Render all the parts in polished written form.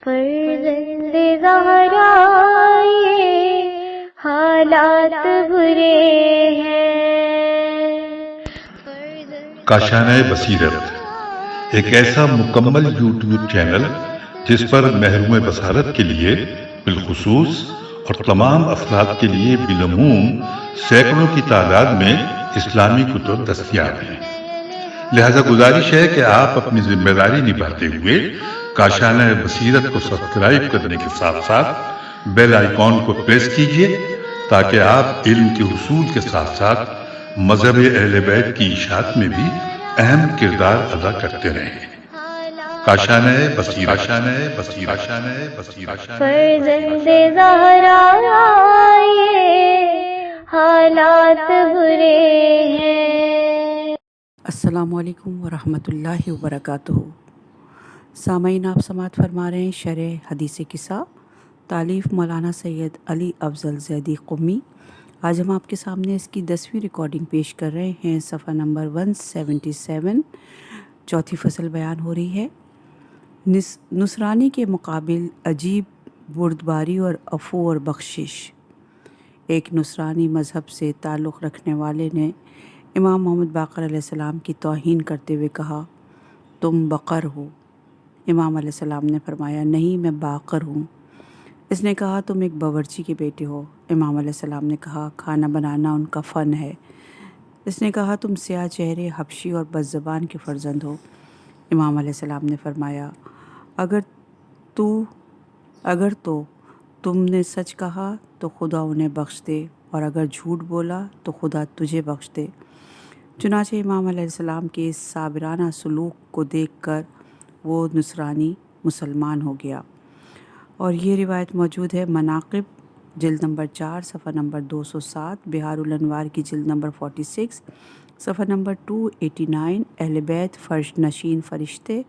فرزند زہرا یہ حالات برے ہیں۔ کاشانۂ بصیرت ایک ایسا مکمل یوٹیوب چینل جس پر محروم بصارت کے لیے بالخصوص اور تمام افراد کے لیے بالعموم سینکڑوں کی تعداد میں اسلامی کتب دستیاب ہیں۔ لہذا گزارش ہے کہ آپ اپنی ذمہ داری نبھاتے ہوئے کاشانۂ بصیرت کو سبسکرائب کرنے کے ساتھ ساتھ بیل آئیکن کو پریس کیجیے تاکہ آپ علم کے حصول کے ساتھ ساتھ مذہب اہل بیت کی اشاعت میں بھی اہم کردار ادا کرتے رہیں۔ کاشانۂ بصیرت، کاشانۂ بصیرت، کاشانۂ بصیرت۔ فرزند زہرا یہ حالات برے ہیں۔ السلام علیکم ورحمۃ اللہ وبرکاتہ۔ سامعین، آپ سماعت فرما رہے ہیں شرح حدیث قصہ، تالیف مولانا سید علی افضل زیدی قمی۔ آج ہم آپ کے سامنے اس کی 10ویں ریکارڈنگ پیش کر رہے ہیں۔ صفحہ نمبر 177، چوتھی فصل بیان ہو رہی ہے۔ نصرانی کے مقابل عجیب بردباری اور عفو اور بخشش۔ ایک نصرانی مذہب سے تعلق رکھنے والے نے امام محمد باقر علیہ السلام کی توہین کرتے ہوئے کہا، تم بقر ہو۔ امام علیہ السلام نے فرمایا، نہیں، میں باقر ہوں۔ اس نے کہا، تم ایک باورچی کے بیٹے ہو۔ امام علیہ السلام نے کہا، کھانا بنانا ان کا فن ہے۔ اس نے کہا، تم سیاہ چہرے، حبشی اور بد زبان کے فرزند ہو۔ امام علیہ السلام نے فرمایا، اگر تو تم نے سچ کہا تو خدا انہیں بخش دے، اور اگر جھوٹ بولا تو خدا تجھے بخش دے۔ چنانچہ امام علیہ السلام کے اس صابرانہ سلوک کو دیکھ کر وہ نصرانی مسلمان ہو گیا۔ اور یہ روایت موجود ہے مناقب جلد نمبر 4 صفحہ نمبر 207، بہار الانوار کی جلد نمبر 46 صفحہ نمبر 289، اہل بیت فرش نشین فرشتے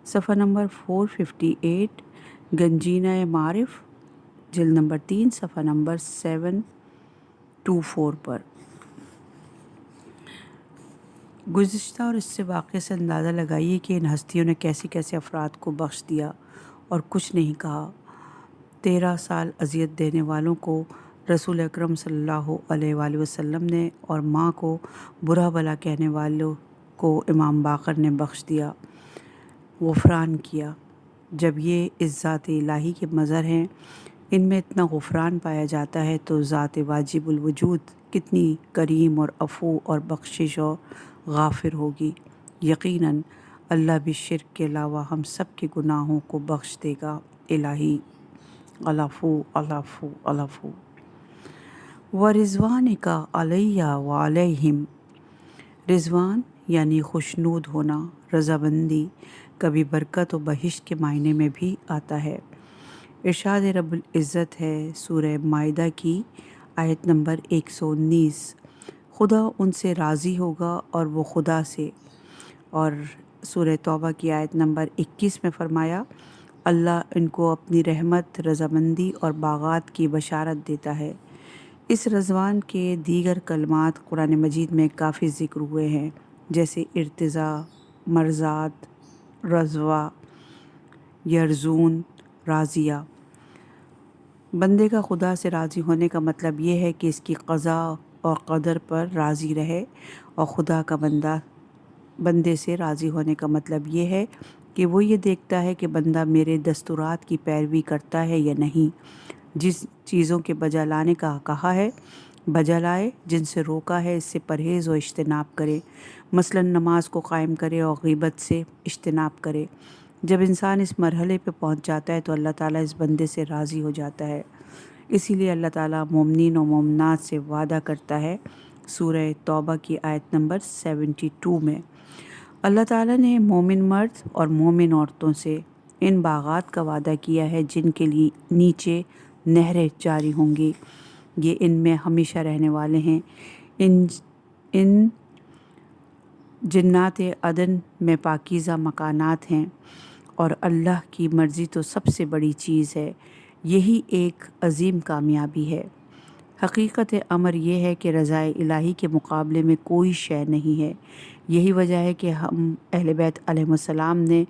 صفحہ نمبر 458، گنجینہ معارف جلد نمبر 3 صفحہ نمبر 724 پر۔ گزشتہ اور اس سے واقعے سے اندازہ لگائیے کہ ان ہستیوں نے کیسے کیسے افراد کو بخش دیا اور کچھ نہیں کہا۔ 13 سال اذیت دینے والوں کو رسول اکرم صلی اللہ علیہ وآلہ وسلم نے، اور ماں کو برا بھلا کہنے والوں کو امام باقر نے بخش دیا، غفران کیا۔ جب یہ اس ذات الہی کے مظہر ہیں، ان میں اتنا غفران پایا جاتا ہے، تو ذات واجب الوجود کتنی کریم اور عفو اور بخشش اور غافر ہوگی۔ یقیناً اللہ بھی شرک کے علاوہ ہم سب کے گناہوں کو بخش دے گا۔ الہی العفو العفو العفو وَرِضْوَانِکَ عَلَیَّ وَعَلَیہم۔ رضوان یعنی خوشنود ہونا، رضامندی کبھی برکت و بہشت کے معنی میں بھی آتا ہے۔ ارشاد رب العزت ہے سورہ مائدہ کی آیت نمبر 119، خدا ان سے راضی ہوگا اور وہ خدا سے۔ اور سورہ توبہ کی آیت نمبر 21 میں فرمایا، اللہ ان کو اپنی رحمت، رضامندی اور باغات کی بشارت دیتا ہے۔ اس رضوان کے دیگر کلمات قرآن مجید میں کافی ذکر ہوئے ہیں، جیسے ارتضاء، مرضات، رضوہ، یرضون، راضیہ۔ بندے کا خدا سے راضی ہونے کا مطلب یہ ہے کہ اس کی قضا اور قدر پر راضی رہے، اور خدا کا بندے سے راضی ہونے کا مطلب یہ ہے کہ وہ یہ دیکھتا ہے کہ بندہ میرے دستورات کی پیروی کرتا ہے یا نہیں۔ جس چیزوں کے بجا لانے کا کہا ہے بجا لائے، جن سے روکا ہے اس سے پرہیز و اجتناب کرے، مثلا نماز کو قائم کرے اور غیبت سے اجتناب کرے۔ جب انسان اس مرحلے پہ پہنچ جاتا ہے تو اللہ تعالیٰ اس بندے سے راضی ہو جاتا ہے۔ اسی لیے اللہ تعالیٰ مومنین و مومنات سے وعدہ کرتا ہے سورہ توبہ کی آیت نمبر 72 میں۔ اللہ تعالیٰ نے مومن مرد اور مومن عورتوں سے ان باغات کا وعدہ کیا ہے جن کے لیے نیچے نہریں جاری ہوں گی، یہ ان میں ہمیشہ رہنے والے ہیں۔ ان جنات عدن میں پاکیزہ مکانات ہیں، اور اللہ کی مرضی تو سب سے بڑی چیز ہے، یہی ایک عظیم کامیابی ہے۔ حقیقت امر یہ ہے کہ رضا الہی کے مقابلے میں کوئی شے نہیں ہے۔ یہی وجہ ہے کہ ہم اہل بیت علیہ السلام نے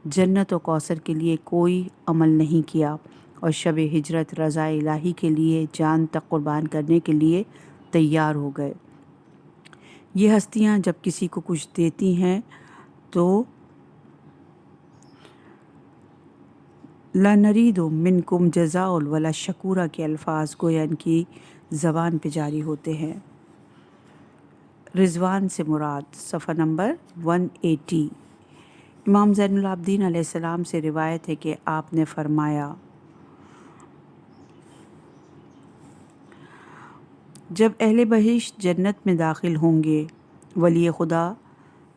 جنت و کوثر کے لیے کوئی عمل نہیں کیا اور شب ہجرت رضا الہی کے لیے جان تک قربان کرنے کے لیے تیار ہو گئے۔ یہ ہستیاں جب کسی کو کچھ دیتی ہیں تو لَنَرِيدُ مِنْكُمْ جَزَاءً وَلَا شَكُورًا کے الفاظ گویا ان کی زبان پہ جاری ہوتے ہیں۔ رضوان سے مراد صفحہ نمبر 180۔ امام زین العابدین علیہ السلام سے روایت ہے کہ آپ نے فرمایا، جب اہل بہشت جنت میں داخل ہوں گے، ولی خدا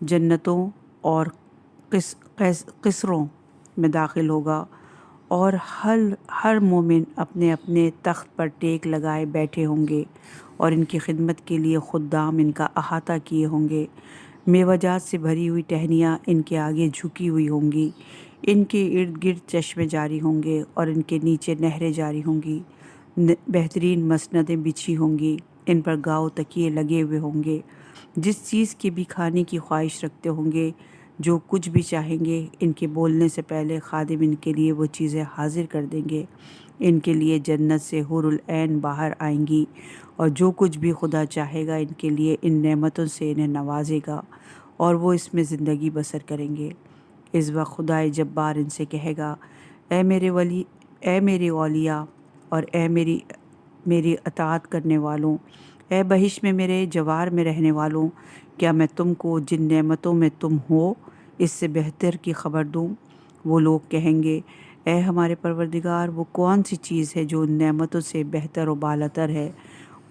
جنتوں اور قصروں میں داخل ہوگا اور ہر مومن اپنے اپنے تخت پر ٹیک لگائے بیٹھے ہوں گے اور ان کی خدمت کے لیے خدام ان کا احاطہ کیے ہوں گے۔ میوہ جات سے بھری ہوئی ٹہنیاں ان کے آگے جھکی ہوئی ہوں گی، ان کے ارد گرد چشمے جاری ہوں گے اور ان کے نیچے نہریں جاری ہوں گی۔ بہترین مسندیں بچھی ہوں گی، ان پر گاؤ تکیے لگے ہوئے ہوں گے۔ جس چیز کے بھی کھانے کی خواہش رکھتے ہوں گے، جو کچھ بھی چاہیں گے، ان کے بولنے سے پہلے خادم ان کے لیے وہ چیزیں حاضر کر دیں گے۔ ان کے لیے جنت سے حور العین باہر آئیں گی اور جو کچھ بھی خدا چاہے گا ان کے لیے ان نعمتوں سے انہیں نوازے گا اور وہ اس میں زندگی بسر کریں گے۔ اس وقت خدائے جبار ان سے کہے گا، اے میرے ولی، اے میرے اولیاء اور اے میری اطاعت کرنے والوں، اے بہشت میں میرے جوار میں رہنے والوں، کیا میں تم کو جن نعمتوں میں تم ہو اس سے بہتر کی خبر دوں؟ وہ لوگ کہیں گے، اے ہمارے پروردگار، وہ کون سی چیز ہے جو ان نعمتوں سے بہتر و بالاتر ہے؟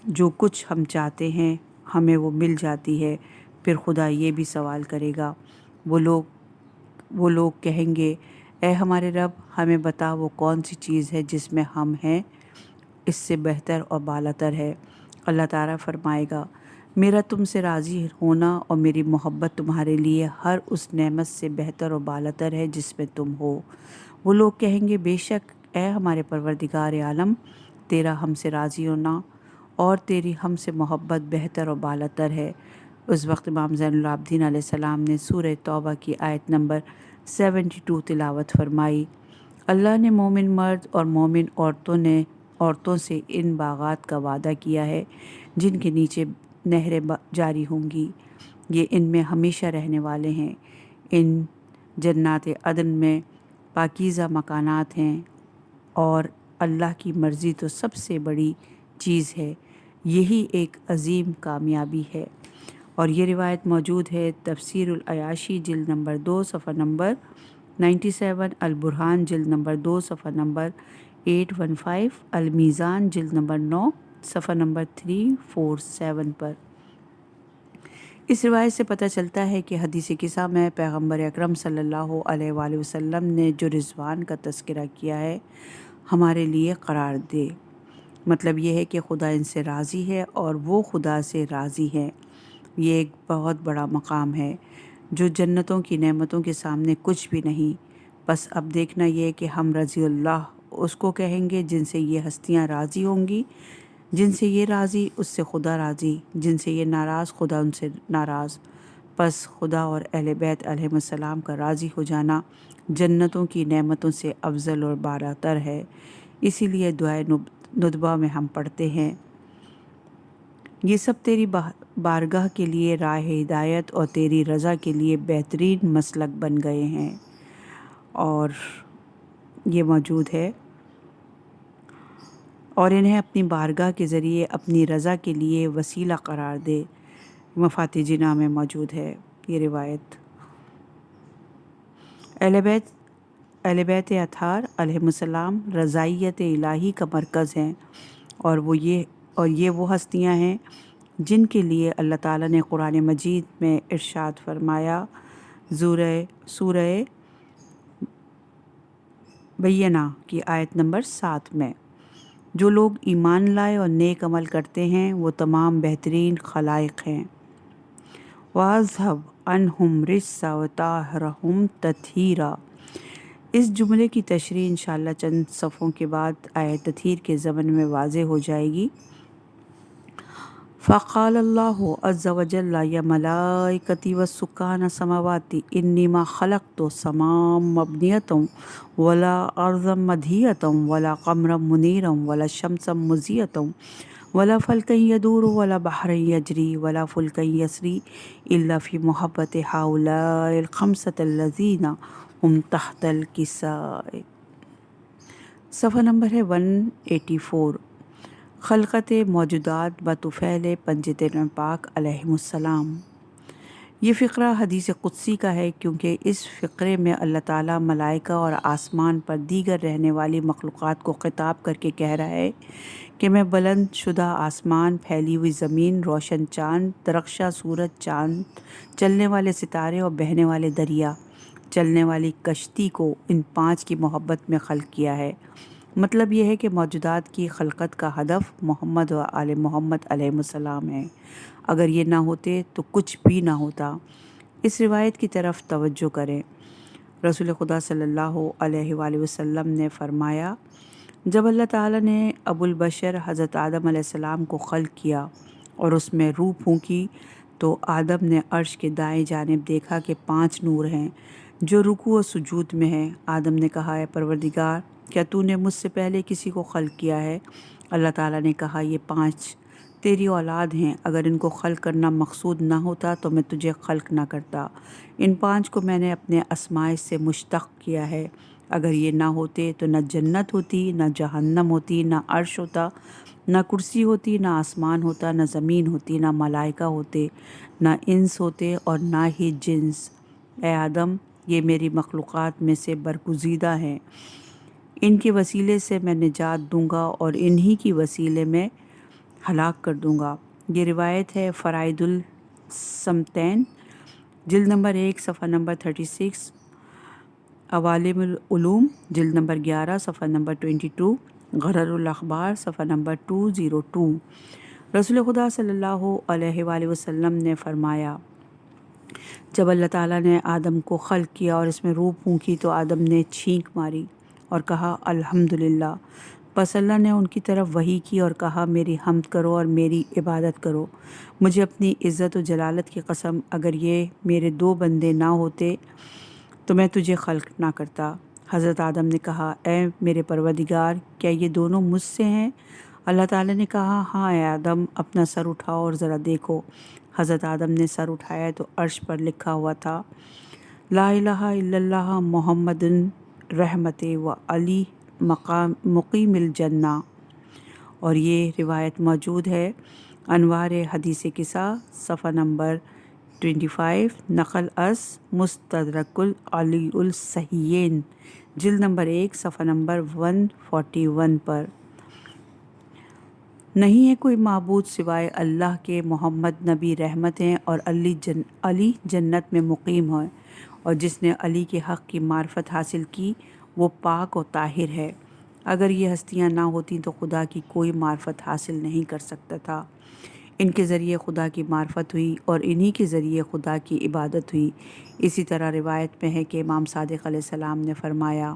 جو کچھ ہم چاہتے ہیں ہمیں وہ مل جاتی ہے۔ پھر خدا یہ بھی سوال کرے گا، وہ لوگ کہیں گے، اے ہمارے رب، ہمیں بتا وہ کون سی چیز ہے جس میں ہم ہیں اس سے بہتر اور بالاتر ہے؟ اللہ تعالیٰ فرمائے گا، میرا تم سے راضی ہونا اور میری محبت تمہارے لیے ہر اس نعمت سے بہتر و بالاتر ہے جس میں تم ہو۔ وہ لوگ کہیں گے، بے شک اے ہمارے پروردگار عالم، تیرا ہم سے راضی ہونا اور تیری ہم سے محبت بہتر و بالاتر ہے۔ اس وقت امام زین العابدین علیہ السلام نے سورہ توبہ کی آیت نمبر 72 تلاوت فرمائی، اللہ نے مومن مرد اور مومن عورتوں سے ان باغات کا وعدہ کیا ہے جن کے نیچے نہریں جاری ہوں گی، یہ ان میں ہمیشہ رہنے والے ہیں۔ ان جنات عدن میں پاکیزہ مکانات ہیں اور اللہ کی مرضی تو سب سے بڑی چیز ہے، یہی ایک عظیم کامیابی ہے۔ اور یہ روایت موجود ہے تفسیر العیاشی جلد نمبر 2 صفحہ نمبر 97، البرہان جلد نمبر 2 صفحہ نمبر 815، المیزان جلد نمبر 9 صفحہ نمبر 347 پر۔ اس روایت سے پتہ چلتا ہے کہ حدیث قصہ میں پیغمبر اکرم صلی اللہ علیہ وآلہ وسلم نے جو رضوان کا تذکرہ کیا ہے ہمارے لیے قرار دے۔ مطلب یہ ہے کہ خدا ان سے راضی ہے اور وہ خدا سے راضی ہیں۔ یہ ایک بہت بڑا مقام ہے جو جنتوں کی نعمتوں کے سامنے کچھ بھی نہیں۔ بس اب دیکھنا یہ ہے کہ ہم رضی اللہ اس کو کہیں گے جن سے یہ ہستیاں راضی ہوں گی، جن سے یہ راضی اس سے خدا راضی، جن سے یہ ناراض خدا ان سے ناراض۔ پس خدا اور اہل بیت علیہ السلام کا راضی ہو جانا جنتوں کی نعمتوں سے افضل اور بالاتر ہے۔ اسی لیے دعائے ندبہ میں ہم پڑھتے ہیں، یہ سب تیری بارگاہ کے لیے راہ ہدایت اور تیری رضا کے لیے بہترین مسلک بن گئے ہیں۔ اور یہ موجود ہے، اور انہیں اپنی بارگاہ کے ذریعے اپنی رضا کے لیے وسیلہ قرار دے۔ مفاتیح جناح میں موجود ہے یہ روایت۔ اہل بیت اطہار علیہ السلام رضائیت الہی کا مرکز ہیں، اور یہ وہ ہستیاں ہیں جن کے لیے اللہ تعالیٰ نے قرآن مجید میں ارشاد فرمایا، سورہ بینہ کی آیت نمبر 7 میں، جو لوگ ایمان لائے اور نیک عمل کرتے ہیں وہ تمام بہترین خلائق ہیں۔ وَأَذْهَبْ عَنْهُمْ رِجْسَ وَطَهِّرْهُمْ تَطْهِيرًا۔ اس جملے کی تشریح انشاءاللہ چند صفحوں کے بعد آیت تطہیر کے ضمن میں واضح ہو جائے گی۔ فقال اللہ عز وجل یا ملائکتی والسکان السماواتی انی ما خلقت سماء مبنیۃ ولا ارضا مدحیۃ ولا قمرا منیرا ولا شمسا مضیۃ ولا فلکا یدور ولا بحرا یجری ولا فلکا یسری الا فی محبت ہؤلاء الخمسۃ الذین ہم تحت الکساء۔ صفحہ نمبر ہے 184۔ خلقت موجودات بطفیل پنجتن پاک علیہ السلام۔ یہ فقرہ حدیث قدسی کا ہے کیونکہ اس فقرے میں اللہ تعالیٰ ملائکہ اور آسمان پر دیگر رہنے والی مخلوقات کو خطاب کر کے کہہ رہا ہے کہ میں بلند شدہ آسمان، پھیلی ہوئی زمین، روشن چاند، درخشاں سورج، چاند، چلنے والے ستارے اور بہنے والے دریا، چلنے والی کشتی کو ان 5 کی محبت میں خلق کیا ہے۔ مطلب یہ ہے کہ موجودات کی خلقت کا ہدف محمد و آل محمد علیہ السلام ہے۔ اگر یہ نہ ہوتے تو کچھ بھی نہ ہوتا۔ اس روایت کی طرف توجہ کریں۔ رسول خدا صلی اللہ علیہ وآلہ وسلم نے فرمایا، جب اللہ تعالیٰ نے ابو البشر حضرت آدم علیہ السلام کو خلق کیا اور اس میں روح پھونکی تو آدم نے عرش کے دائیں جانب دیکھا کہ 5 نور ہیں جو رکوع و سجود میں ہیں۔ آدم نے کہا، اے پروردگار، کیا تو نے مجھ سے پہلے کسی کو خلق کیا ہے؟ اللہ تعالیٰ نے کہا، یہ 5 تیری اولاد ہیں، اگر ان کو خلق کرنا مقصود نہ ہوتا تو میں تجھے خلق نہ کرتا۔ ان 5 کو میں نے اپنے اسماء سے مشتق کیا ہے۔ اگر یہ نہ ہوتے تو نہ جنت ہوتی، نہ جہنم ہوتی، نہ عرش ہوتا، نہ کرسی ہوتی، نہ آسمان ہوتا، نہ زمین ہوتی، نہ ملائکہ ہوتے، نہ انس ہوتے اور نہ ہی جنس۔ اے آدم، یہ میری مخلوقات میں سے برگزیدہ ہیں، ان کے وسیلے سے میں نجات دوں گا اور انہی کی وسیلے میں ہلاک کر دوں گا۔ یہ روایت ہے فرائد السمتین، جلد نمبر 1 صفحہ نمبر 36، عوالم العلوم جلد نمبر 11 صفحہ نمبر 22، غرر الاخبار صفحہ نمبر 202۔ رسول خدا صلی اللہ علیہ وآلہ وسلم نے فرمایا، جب اللہ تعالیٰ نے آدم کو خلق کیا اور اس میں روح پھونکی تو آدم نے چھینک ماری اور کہا الحمدللہ۔ پس اللہ نے ان کی طرف وحی کی اور کہا، میری حمد کرو اور میری عبادت کرو۔ مجھے اپنی عزت و جلالت کی قسم، اگر یہ میرے 2 بندے نہ ہوتے تو میں تجھے خلق نہ کرتا۔ حضرت آدم نے کہا، اے میرے پروردگار، کیا یہ دونوں مجھ سے ہیں؟ اللہ تعالیٰ نے کہا، ہاں اے آدم، اپنا سر اٹھاؤ اور ذرا دیکھو۔ حضرت آدم نے سر اٹھایا تو عرش پر لکھا ہوا تھا، لا الہ الا اللہ محمد رحمت و علی مقیم الجنہ۔ اور یہ روایت موجود ہے انوار حدیث قصہ صفحہ نمبر 25، نقل از مستدرک العلی الصحیحین جلد نمبر 1 صفحہ نمبر 141 پر۔ نہیں ہے کوئی معبود سوائے اللہ کے، محمد نبی رحمت ہیں اور علی جنت میں مقیم ہے، اور جس نے علی کے حق کی معرفت حاصل کی وہ پاک و طاہر ہے۔ اگر یہ ہستیاں نہ ہوتیں تو خدا کی کوئی معرفت حاصل نہیں کر سکتا تھا۔ ان کے ذریعے خدا کی معرفت ہوئی اور انہی کے ذریعے خدا کی عبادت ہوئی۔ اسی طرح روایت میں ہے کہ امام صادق علیہ السلام نے فرمایا،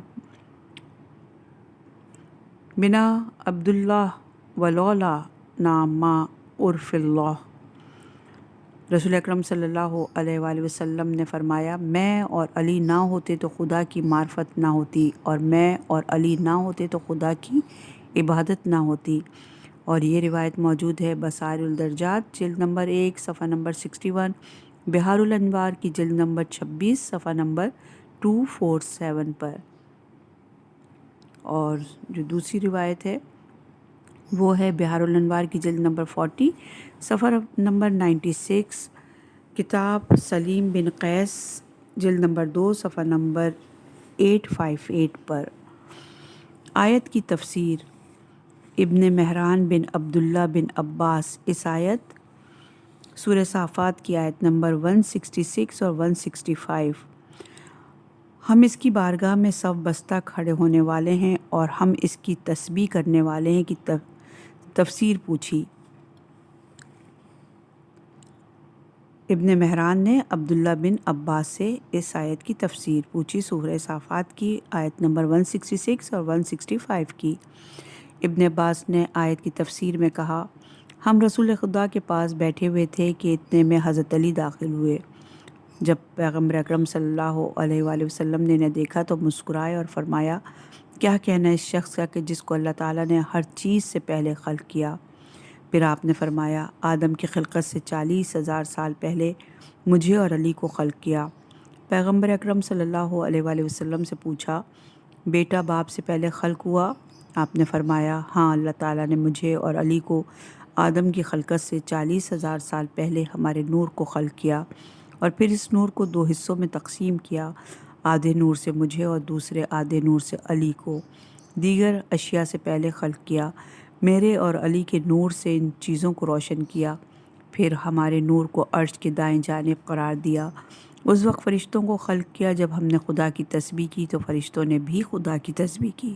بنا عبداللہ ولولا ناما عرف اللہ۔ رسول اکرم صلی اللہ علیہ وآلہ وسلم نے فرمایا، میں اور علی نہ ہوتے تو خدا کی معرفت نہ ہوتی، اور میں اور علی نہ ہوتے تو خدا کی عبادت نہ ہوتی۔ اور یہ روایت موجود ہے بصائر الدرجات جلد نمبر 1 صفحہ نمبر 61، بحار الانوار کی جلد نمبر 26 صفحہ نمبر 247 پر۔ اور جو دوسری روایت ہے وہ ہے بحار الانوار کی جلد نمبر 40 صفحہ نمبر 96، کتاب سلیم بن قیس جلد نمبر 2 صفحہ نمبر 858 پر۔ آیت کی تفسیر، ابن مہران بن عبداللہ بن عباس اس آیت سورہ صافات کی آیت نمبر 166 اور 165، ہم اس کی بارگاہ میں صف بستہ کھڑے ہونے والے ہیں اور ہم اس کی تسبیح کرنے والے ہیں کی تفسیر پوچھی۔ ابن مہران نے عبداللہ بن عباس سے اس آیت کی تفسیر پوچھی، سورہ صافات کی آیت نمبر 166 اور 165 کی۔ ابن عباس نے آیت کی تفسیر میں کہا، ہم رسول خدا کے پاس بیٹھے ہوئے تھے کہ اتنے میں حضرت علی داخل ہوئے۔ جب پیغمبر اکرم صلی اللہ علیہ وآلہ وسلم نے انہیں دیکھا تو مسکرائے اور فرمایا، کیا کہنا ہے اس شخص کا کہ جس کو اللہ تعالیٰ نے ہر چیز سے پہلے خلق کیا؟ پھر آپ نے فرمایا، آدم کی خلقت سے 40,000 سال پہلے مجھے اور علی کو خلق کیا۔ پیغمبر اکرم صلی اللہ علیہ وآلہ وسلم سے پوچھا، بیٹا باپ سے پہلے خلق ہوا؟ آپ نے فرمایا، ہاں، اللہ تعالیٰ نے مجھے اور علی کو آدم کی خلقت سے 40,000 سال پہلے ہمارے نور کو خلق کیا اور پھر اس نور کو 2 حصوں میں تقسیم کیا، آدھے نور سے مجھے اور دوسرے آدھے نور سے علی کو۔ دیگر اشیاء سے پہلے خلق کیا، میرے اور علی کے نور سے ان چیزوں کو روشن کیا، پھر ہمارے نور کو عرش کے دائیں جانب قرار دیا۔ اس وقت فرشتوں کو خلق کیا، جب ہم نے خدا کی تسبیح کی تو فرشتوں نے بھی خدا کی تسبیح کی،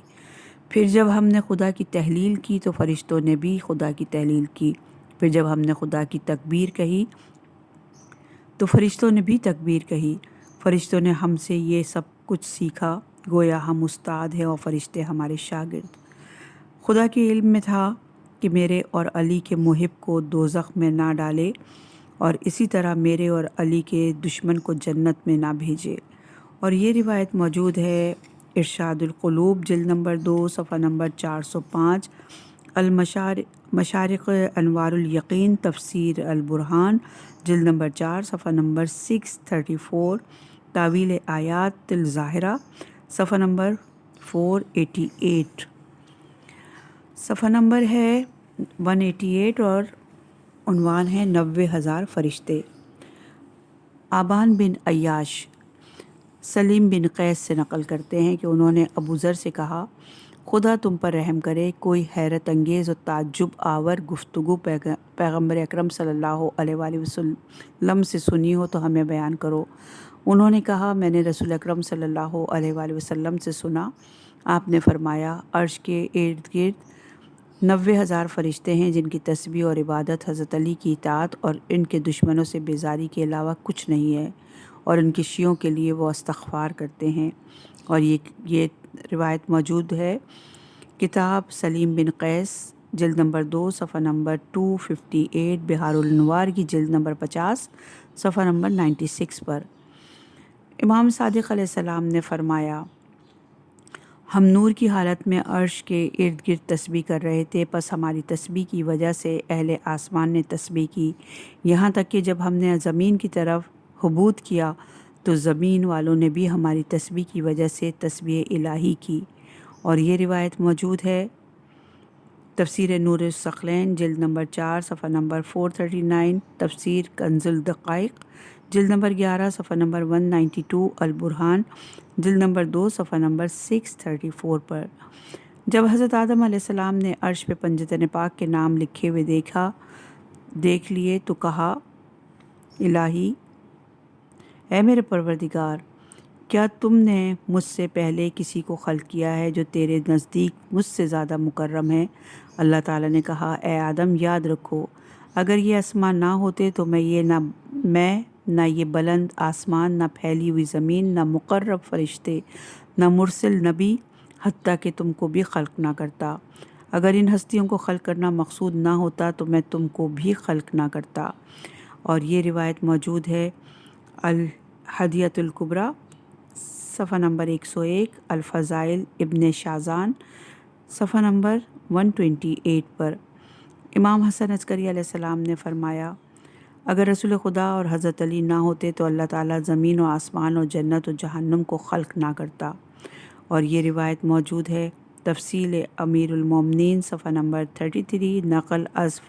پھر جب ہم نے خدا کی تحلیل کی تو فرشتوں نے بھی خدا کی تحلیل کی، پھر جب ہم نے خدا کی تکبیر کہی تو فرشتوں نے بھی تکبیر کہی۔ فرشتوں نے ہم سے یہ سب کچھ سیکھا، گویا ہم استاد ہیں اور فرشتے ہمارے شاگرد۔ خدا کے علم میں تھا کہ میرے اور علی کے محب کو دوزخ میں نہ ڈالے اور اسی طرح میرے اور علی کے دشمن کو جنت میں نہ بھیجے۔ اور یہ روایت موجود ہے ارشاد القلوب جلد نمبر 2 صفحہ نمبر 405، مشارق انوار الیقین تفسیر البرہان جلد نمبر 4 صفحہ نمبر 634، تاویل آیات الظاہرہ صفحہ نمبر 488، صفحہ نمبر ہے 188 اور عنوان ہے 90,000 فرشتے۔ آبان بن عیاش سلیم بن قیس سے نقل کرتے ہیں کہ انہوں نے ابو ذر سے کہا، خدا تم پر رحم کرے، کوئی حیرت انگیز اور تعجب آور گفتگو پیغمبر اکرم صلی اللہ علیہ وآلہ وسلم سے سنی ہو تو ہمیں بیان کرو۔ انہوں نے کہا، میں نے رسول اکرم صلی اللہ علیہ وآلہ وسلم سے سنا، آپ نے فرمایا، عرش کے ارد گرد 90,000 فرشتے ہیں جن کی تسبیح اور عبادت حضرت علی کی اطاعت اور ان کے دشمنوں سے بیزاری کے علاوہ کچھ نہیں ہے، اور ان کے شیعوں کے لیے وہ استغفار کرتے ہیں۔ اور یہ روایت موجود ہے کتاب سلیم بن قیس جلد نمبر 2 صفحہ نمبر 258، بہار الانوار کی جلد نمبر 50 صفحہ نمبر 96 پر۔ امام صادق علیہ السلام نے فرمایا، ہم نور کی حالت میں عرش کے ارد گرد تسبیح کر رہے تھے، پس ہماری تسبیح کی وجہ سے اہل آسمان نے تسبیح کی، یہاں تک کہ جب ہم نے زمین کی طرف حبوط کیا تو زمین والوں نے بھی ہماری تسبیح کی وجہ سے تسبیح الہی کی۔ اور یہ روایت موجود ہے تفسیر نور الثقلین جلد نمبر 4 صفحہ نمبر 439، تفسیر کنز الدقائق جلد نمبر 11 صفحہ نمبر 192، البرہان جلد نمبر 2 صفحہ نمبر 634 پر۔ جب حضرت آدم علیہ السلام نے عرش پہ پنجتن پاک کے نام لکھے ہوئے دیکھ لیے تو کہا، الہی، اے میرے پروردگار، کیا تم نے مجھ سے پہلے کسی کو خلق کیا ہے جو تیرے نزدیک مجھ سے زیادہ مکرم ہے؟ اللہ تعالیٰ نے کہا، اے آدم، یاد رکھو، اگر یہ آسمان نہ ہوتے تو نہ یہ بلند آسمان، نہ پھیلی ہوئی زمین، نہ مقرب فرشتے، نہ مرسل نبی، حتیٰ کہ تم کو بھی خلق نہ کرتا۔ اگر ان ہستیوں کو خلق کرنا مقصود نہ ہوتا تو میں تم کو بھی خلق نہ کرتا۔ اور یہ روایت موجود ہے الہدیۃ الکبریٰ صفحہ نمبر 101، الفضائل ابن شازان صفحہ نمبر 128 پر۔ امام حسن عسکری علیہ السلام نے فرمایا، اگر رسول خدا اور حضرت علی نہ ہوتے تو اللہ تعالیٰ زمین و آسمان اور جنت و جہنم کو خلق نہ کرتا۔ اور یہ روایت موجود ہے تفصیل امیر المومنین صفحہ نمبر 33، نقل از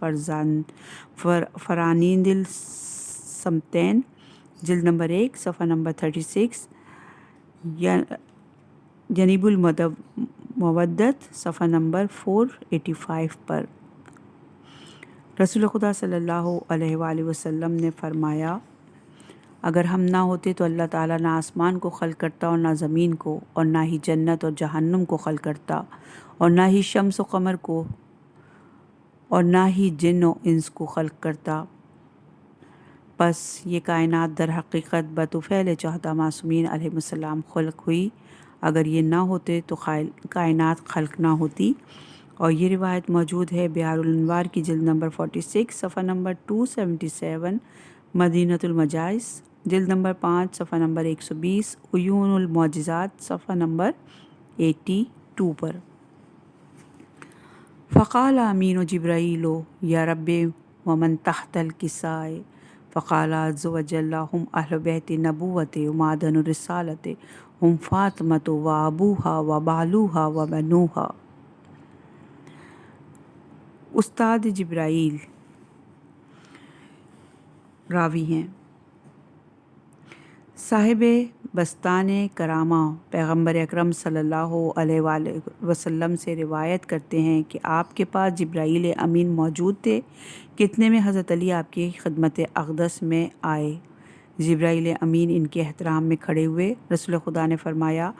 فرانیند السمتین جلد نمبر 1 صفحہ نمبر 36، جنیب المودت صفحہ نمبر 485 پر۔ رسول خدا صلی اللہ علیہ وآلہ وسلم نے فرمایا، اگر ہم نہ ہوتے تو اللہ تعالیٰ نہ آسمان کو خلق کرتا اور نہ زمین کو، اور نہ ہی جنت اور جہنم کو خلق کرتا، اور نہ ہی شمس و قمر کو، اور نہ ہی جن و انس کو خلق کرتا۔ پس یہ کائنات در حقیقت بطفیل چہتا معصومین علیہ السلام خلق ہوئی۔ اگر یہ نہ ہوتے تو کائنات خلق نہ ہوتی، اور یہ روایت موجود ہے بحار الانوار کی جلد نمبر 46 صفحہ نمبر 277، مدینۃ المجالس جلد نمبر 5 صفحہ نمبر 120، عیون المعجزات صفحہ نمبر 82 پر۔ فقال امین جبرائیل یا رب ومن تحت الکسائے فقال عز وجل ہم اہل بیت نبوت و معدن الرسالت ہم فاطمۃ و ابوہا و بالوہا و بنوہا۔ استاد جبرائیل راوی ہیں، صاحب بستان کرامہ پیغمبر اکرم صلی اللہ علیہ وآلہ وسلم سے روایت کرتے ہیں کہ آپ کے پاس جبرائیل امین موجود تھے۔ کتنے میں حضرت علی آپ کی خدمت اقدس میں آئے۔ جبرائیل امین ان کے احترام میں کھڑے ہوئے۔ رسول خدا نے فرمایا،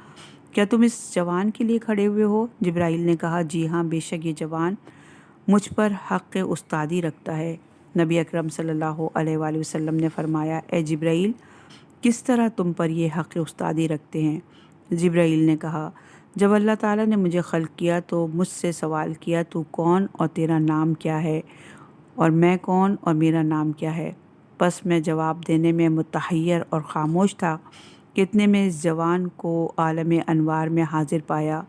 کیا تم اس جوان کے لیے کھڑے ہوئے ہو؟ جبرائیل نے کہا، جی ہاں، بے شک یہ جوان مجھ پر حق استادی رکھتا ہے۔ نبی اکرم صلی اللہ علیہ وآلہ وسلم نے فرمایا، اے جبرائیل، کس طرح تم پر یہ حق استادی رکھتے ہیں؟ جبرائیل نے کہا، جب اللہ تعالیٰ نے مجھے خلق کیا تو مجھ سے سوال کیا، تو کون اور تیرا نام کیا ہے؟ اور میں کون اور میرا نام کیا ہے؟ پس میں جواب دینے میں متحیر اور خاموش تھا۔ کتنے میں اس جوان کو عالم انوار میں حاضر پایا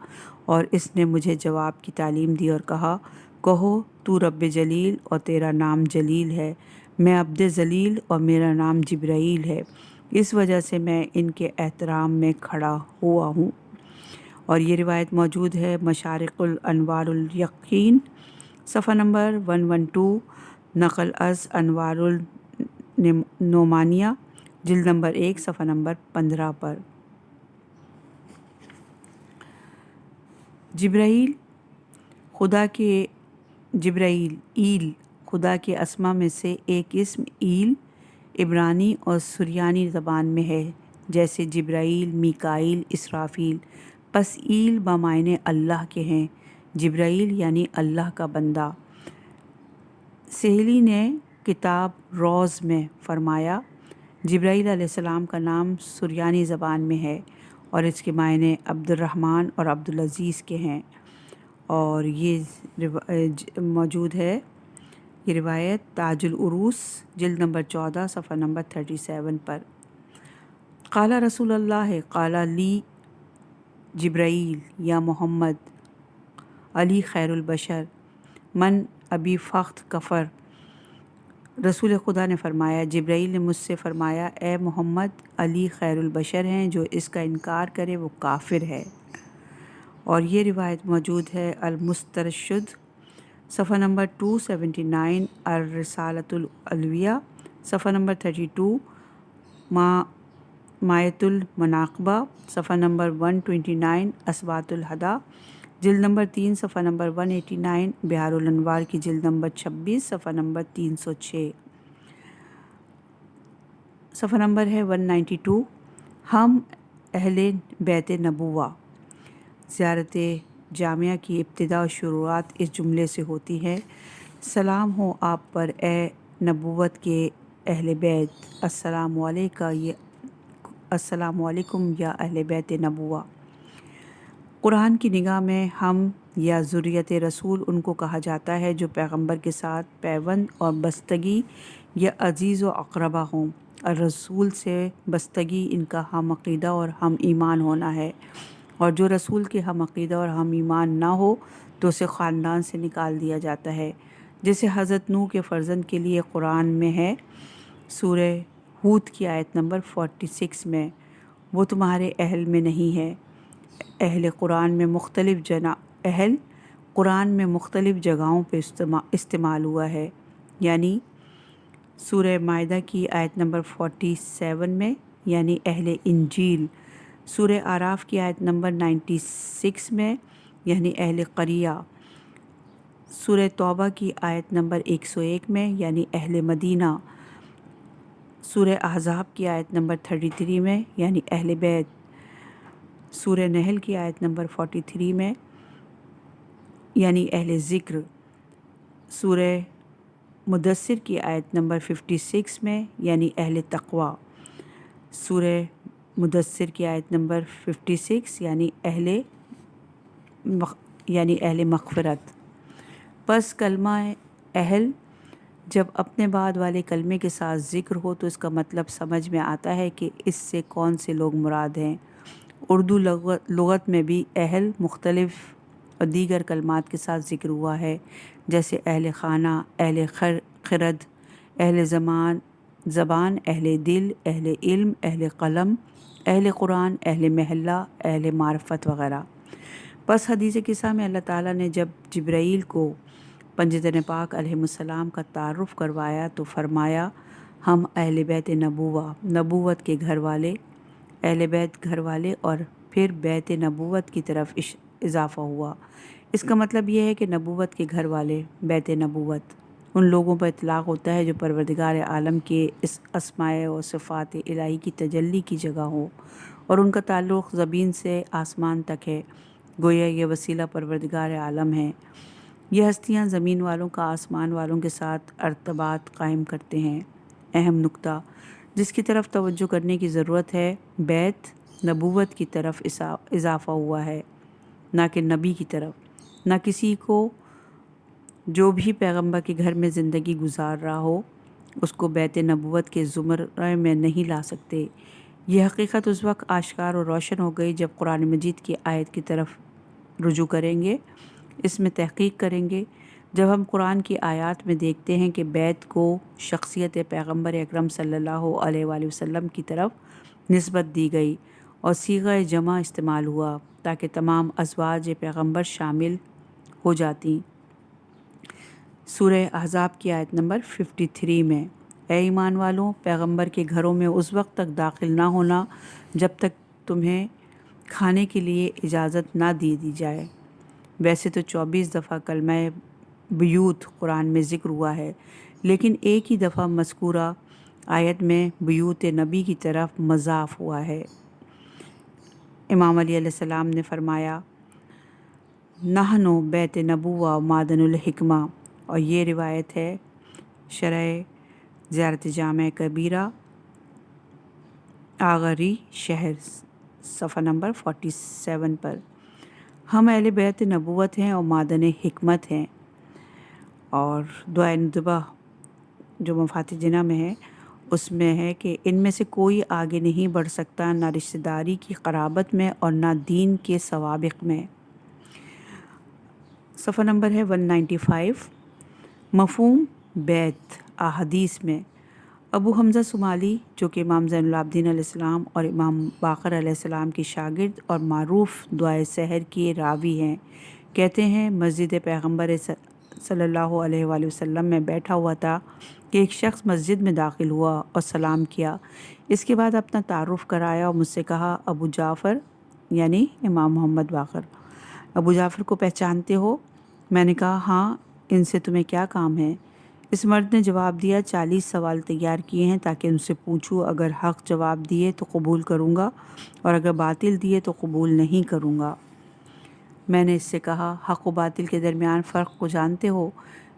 اور اس نے مجھے جواب کی تعلیم دی اور کہا، کہو تو رب جلیل اور تیرا نام جلیل ہے، میں عبد ذلیل اور میرا نام جبرائیل ہے، اس وجہ سے میں ان کے احترام میں کھڑا ہوا ہوں۔ اور یہ روایت موجود ہے مشارق الانوار الیقین صفحہ نمبر 112، نقل از انوار النعمانیہ جلد نمبر 1 صفحہ نمبر 15 پر۔ جبرائیل ایل خدا کے اسما میں سے ایک اسم ایل عبرانی اور سریانی زبان میں ہے، جیسے جبرائیل، میکائیل، اسرافیل۔ پس ایل بمعنی اللہ کے ہیں، جبرائیل یعنی اللہ کا بندہ۔ سہیلی نے کتاب روز میں فرمایا، جبرائیل علیہ السلام کا نام سریانی زبان میں ہے اور اس کے معنی عبد الرحمن اور عبدالعزیز کے ہیں۔ اور یہ موجود ہے یہ روایت تاج العروس جلد نمبر 14 صفحہ نمبر 37 پر۔ قال رسول اللہ قال لی جبرائیل یا محمد علی خیر البشر من ابی فخت کفر۔ رسول خدا نے فرمایا، جبرائیل نے مجھ سے فرمایا، اے محمد، علی خیر البشر ہیں، جو اس کا انکار کرے وہ کافر ہے۔ اور یہ روایت موجود ہے المسترشد صفحہ نمبر 279، الرسالۃ العلویہ صفحہ نمبر 32، مایۃ المناقبہ صفحہ نمبر 129، اسبات الہدا جلد نمبر 3 صفحہ نمبر 189، بحار الانوار کی جلد نمبر 26 صفحہ نمبر 306۔ صفحہ نمبر ہے 192۔ ہم اہل بیت نبوہ۔ زیارت جامعہ کی ابتدا و شروعات اس جملے سے ہوتی ہے، سلام ہو آپ پر اے نبوت کے اہل بیت، السلام علیکم یا اہل بیت نبوہ۔ قرآن کی نگاہ میں ہم یا ذریت رسول ان کو کہا جاتا ہے جو پیغمبر کے ساتھ پیوند اور بستگی یا عزیز و اقربا ہوں۔ الرسول سے بستگی ان کا ہم عقیدہ اور ہم ایمان ہونا ہے، اور جو رسول کے ہم عقیدہ اور ہم ایمان نہ ہو تو اسے خاندان سے نکال دیا جاتا ہے، جیسے حضرت نوح کے فرزند کے لیے قرآن میں ہے سورہ ہود کی آیت نمبر 46 میں، وہ تمہارے اہل میں نہیں ہے۔ اہل قرآن میں مختلف جگہوں پہ استعمال ہوا ہے، یعنی سورہ مائدہ کی آیت نمبر 47 میں یعنی اہل انجیل، سورہ اعراف کی آیت نمبر 96 میں یعنی اہل قریہ، سورہ توبہ کی آیت نمبر 101 میں یعنی اہل مدینہ، سورہ احزاب کی آیت نمبر 33 میں یعنی اہل بیت، سورہ نحل کی آیت نمبر 43 میں یعنی اہل ذکر، سورہ مدثر کی آیت نمبر 56 میں یعنی اہل تقوی، سورہ مدثر کی آیت نمبر 56 یعنی اہل مغفرت۔ پس کلمہ اہل جب اپنے بعد والے کلمے کے ساتھ ذکر ہو تو اس کا مطلب سمجھ میں آتا ہے کہ اس سے کون سے لوگ مراد ہیں۔ اردو لغت میں بھی اہل مختلف اور دیگر کلمات کے ساتھ ذکر ہوا ہے، جیسے اہل خانہ، اہل خرد، اہل زبان، اہل دل، اہل علم، اہل قلم، اہل قرآن، اہل محلہ، اہل معرفت وغیرہ۔ پس حدیث قصہ میں اللہ تعالیٰ نے جب جبرائیل کو پنجتن پاک علیہ السلام کا تعارف کروایا تو فرمایا ہم اہل بیت نبوت کے گھر والے، اہل بیت گھر والے، اور پھر بیت نبوت کی طرف اضافہ ہوا۔ اس کا مطلب یہ ہے کہ نبوت کے گھر والے، بیت نبوت ان لوگوں پر اطلاق ہوتا ہے جو پروردگار عالم کے اس اسماء و صفات الہی کی تجلی کی جگہ ہو اور ان کا تعلق زمین سے آسمان تک ہے، گویا یہ وسیلہ پروردگار عالم ہے۔ یہ ہستیاں زمین والوں کا آسمان والوں کے ساتھ ارتباط قائم کرتے ہیں۔ اہم نکتہ جس کی طرف توجہ کرنے کی ضرورت ہے، بیت نبوت کی طرف اضافہ ہوا ہے، نہ کہ نبی کی طرف۔ نہ کسی کو جو بھی پیغمبر کے گھر میں زندگی گزار رہا ہو اس کو بیت نبوت کے زمرے میں نہیں لا سکتے۔ یہ حقیقت اس وقت آشکار اور روشن ہو گئی جب قرآن مجید کی آیت کی طرف رجوع کریں گے، اس میں تحقیق کریں گے۔ جب ہم قرآن کی آیات میں دیکھتے ہیں کہ بیت کو شخصیت پیغمبر اکرم صلی اللہ علیہ وآلہ وسلم کی طرف نسبت دی گئی اور صیغہ جمع استعمال ہوا تاکہ تمام ازواج پیغمبر شامل ہو جاتی۔ سورہ احزاب کی آیت نمبر 53 میں، اے ایمان والوں، پیغمبر کے گھروں میں اس وقت تک داخل نہ ہونا جب تک تمہیں کھانے کے لیے اجازت نہ دی جائے۔ ویسے تو 24 دفعہ کلمہ بیوت قرآن میں ذکر ہوا ہے، لیکن ایک ہی دفعہ مذکورہ آیت میں بیوت نبی کی طرف مضاف ہوا ہے۔ امام علی علیہ السلام نے فرمایا نحنو بیت نبوہ و معدن الحکمہ، اور یہ روایت ہے شرح زیارت جامع کبیرہ آغری شہر صفحہ نمبر 47 پر۔ ہم اہل بیت نبوت ہیں اور معدن حکمت ہیں۔ اور دعائے ندبہ جو مفاتیح جنہ میں ہے اس میں ہے کہ ان میں سے کوئی آگے نہیں بڑھ سکتا، نہ رشتہ داری کی قرابت میں اور نہ دین کے سوابق میں۔ صفحہ نمبر ہے 195۔ مفہوم بیت احادیث میں ابو حمزہ صومالی جو کہ امام زین العابدین علیہ السلام اور امام باقر علیہ السلام کی شاگرد اور معروف دعائے سحر کے راوی ہیں، کہتے ہیں مسجد پیغمبر صلی اللہ علیہ وآلہ وسلم میں بیٹھا ہوا تھا کہ ایک شخص مسجد میں داخل ہوا اور سلام کیا، اس کے بعد اپنا تعارف کرایا اور مجھ سے کہا ابو جعفر یعنی امام محمد باقر، ابو جعفر کو پہچانتے ہو؟ میں نے کہا ہاں، ان سے تمہیں کیا کام ہے؟ اس مرد نے جواب دیا 40 سوال تیار کیے ہیں تاکہ ان سے پوچھوں، اگر حق جواب دیے تو قبول کروں گا اور اگر باطل دیے تو قبول نہیں کروں گا۔ میں نے اس سے کہا حق و باطل کے درمیان فرق کو جانتے ہو؟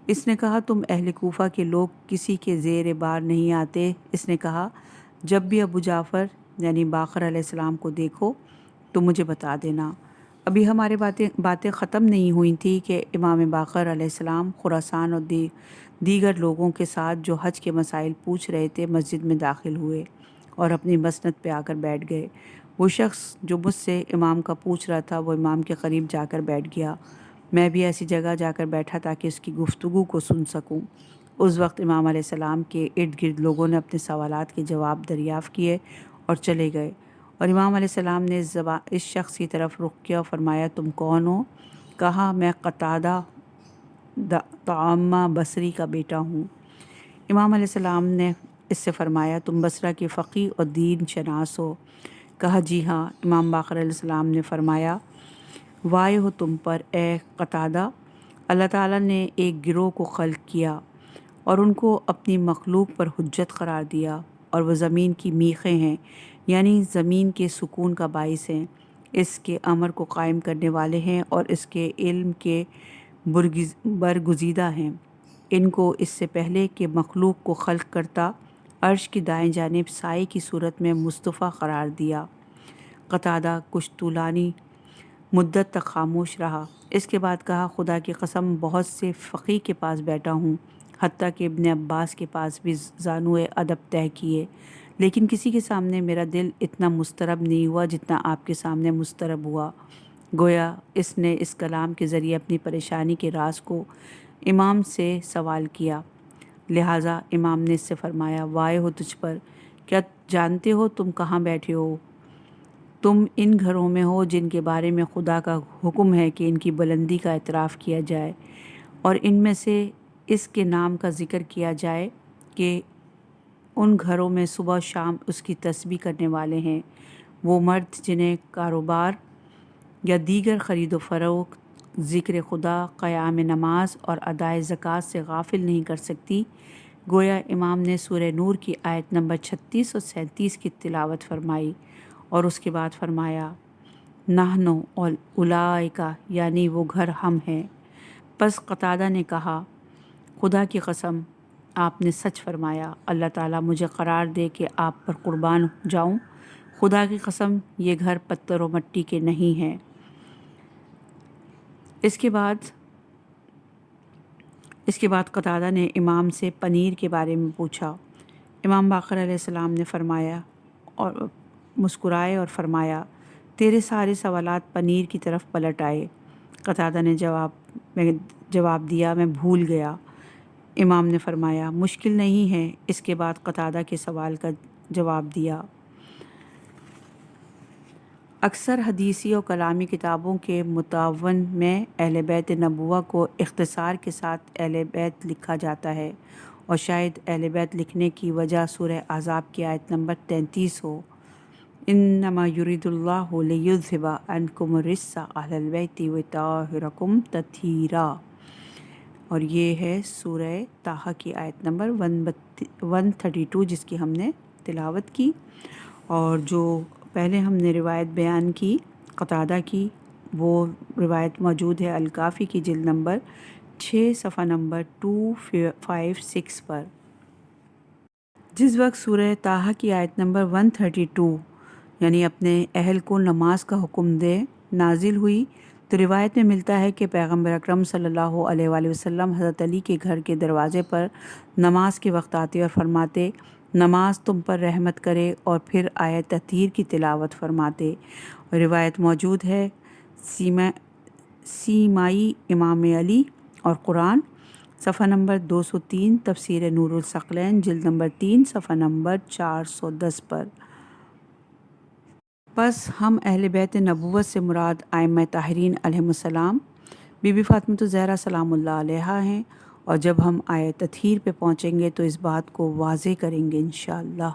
اس نے کہا تم اہل کوفہ کے لوگ کسی کے زیر بار نہیں آتے۔ اس نے کہا جب بھی ابو جعفر یعنی باقر علیہ السلام کو دیکھو تو مجھے بتا دینا۔ ابھی ہمارے باتیں ختم نہیں ہوئی تھی کہ امام باقر علیہ السلام خراسان اور دیگر لوگوں کے ساتھ جو حج کے مسائل پوچھ رہے تھے مسجد میں داخل ہوئے اور اپنی مسند پہ آ کر بیٹھ گئے۔ وہ شخص جو مجھ سے امام کا پوچھ رہا تھا وہ امام کے قریب جا کر بیٹھ گیا۔ میں بھی ایسی جگہ جا کر بیٹھا تاکہ اس کی گفتگو کو سن سکوں۔ اس وقت امام علیہ السلام کے ارد گرد لوگوں نے اپنے سوالات کے جواب دریافت کیے اور چلے گئے، اور امام علیہ السلام نے اس شخص کی طرف رخ کیا اور فرمایا تم کون ہو؟ کہا میں قتادہ طعامہ بصری کا بیٹا ہوں۔ امام علیہ السلام نے اس سے فرمایا تم بصرہ کے فقیہ اور دین شناس ہو؟ کہا جی ہاں۔ امام باقر علیہ السلام نے فرمایا وائے ہو تم پر اے قتادہ، اللہ تعالیٰ نے ایک گروہ کو خلق کیا اور ان کو اپنی مخلوق پر حجت قرار دیا، اور وہ زمین کی میخیں ہیں یعنی زمین کے سکون کا باعث ہیں، اس کے امر کو قائم کرنے والے ہیں اور اس کے علم کے برگزیدہ ہیں۔ ان کو اس سے پہلے کہ مخلوق کو خلق کرتا عرش کی دائیں جانب سائے کی صورت میں مصطفیٰ قرار دیا۔ قتادہ کچھ طولانی مدت تک خاموش رہا، اس کے بعد کہا خدا کی قسم بہت سے فقیہ کے پاس بیٹھا ہوں، حتیٰ کہ ابن عباس کے پاس بھی زانوئے ادب طے کیے، لیکن کسی کے سامنے میرا دل اتنا مضطرب نہیں ہوا جتنا آپ کے سامنے مضطرب ہوا۔ گویا اس نے اس کلام کے ذریعے اپنی پریشانی کے راز کو امام سے سوال کیا، لہٰذا امام نے اس سے فرمایا، وائے ہو تجھ پر، کیا جانتے ہو تم کہاں بیٹھے ہو؟ تم ان گھروں میں ہو جن کے بارے میں خدا کا حکم ہے کہ ان کی بلندی کا اعتراف کیا جائے اور ان میں سے اس کے نام کا ذکر کیا جائے کہ ان گھروں میں صبح و شام اس کی تسبیح کرنے والے ہیں۔ وہ مرد جنہیں کاروبار یا دیگر خرید و فروخت، ذکر خدا، قیام نماز اور ادائے زکوٰۃ سے غافل نہیں کر سکتی۔ گویا امام نے سورہ نور کی آیت نمبر 36 اور 37 کی تلاوت فرمائی اور اس کے بعد فرمایا، نحنو اولئک، یعنی وہ گھر ہم ہیں۔ پس قتادہ نے کہا، خدا کی قسم آپ نے سچ فرمایا، اللہ تعالیٰ مجھے قرار دے کہ آپ پر قربان جاؤں، خدا کی قسم یہ گھر پتھر و مٹی کے نہیں ہیں۔ اس کے بعد قتادہ نے امام سے پنیر کے بارے میں پوچھا۔ امام باقر علیہ السلام نے فرمایا اور مسکرائے اور فرمایا، تیرے سارے سوالات پنیر کی طرف پلٹ آئے۔ قتادہ نے جواب دیا، میں بھول گیا۔ امام نے فرمایا، مشکل نہیں ہے۔ اس کے بعد قتادہ کے سوال کا جواب دیا۔ اکثر حدیثی اور کلامی کتابوں کے متون میں اہل بیت نبوہ کو اختصار کے ساتھ اہل بیت لکھا جاتا ہے، اور شاید اہل بیت لکھنے کی وجہ سورہ احزاب کی آیت نمبر 33 ہو، انما یرید اللہ لیذھب عنکم الرجس اہل البیت ویطہرکم تطہیرا، اور یہ ہے سورہ طٰہٰ کی آیت نمبر 132 جس کی ہم نے تلاوت کی۔ اور جو پہلے ہم نے روایت بیان کی قتادہ کی، وہ روایت موجود ہے الکافی کی جلد نمبر 6 صفحہ نمبر 256 پر۔ جس وقت سورہ طٰہٰ کی آیت نمبر 132 یعنی اپنے اہل کو نماز کا حکم دے نازل ہوئی، تو روایت میں ملتا ہے کہ پیغمبر اکرم صلی اللہ علیہ وآلہ وسلم حضرت علی کے گھر کے دروازے پر نماز کے وقت آتے اور فرماتے، نماز تم پر رحمت کرے، اور پھر آیت تطہیر کی تلاوت فرماتے۔ روایت موجود ہے سیمائی امام علی اور قرآن، صفحہ نمبر 203، تفسیر نور الثقلین جلد نمبر 3 صفحہ نمبر 410 پر۔ پس ہم اہل بیت نبوت سے مراد ائمہ طاہرین علیہم السلام، بی بی فاطمہ الزہرا سلام اللہ علیہا ہیں، اور جب ہم آیت تطہیر پہ پہنچیں گے تو اس بات کو واضح کریں گے انشاءاللہ۔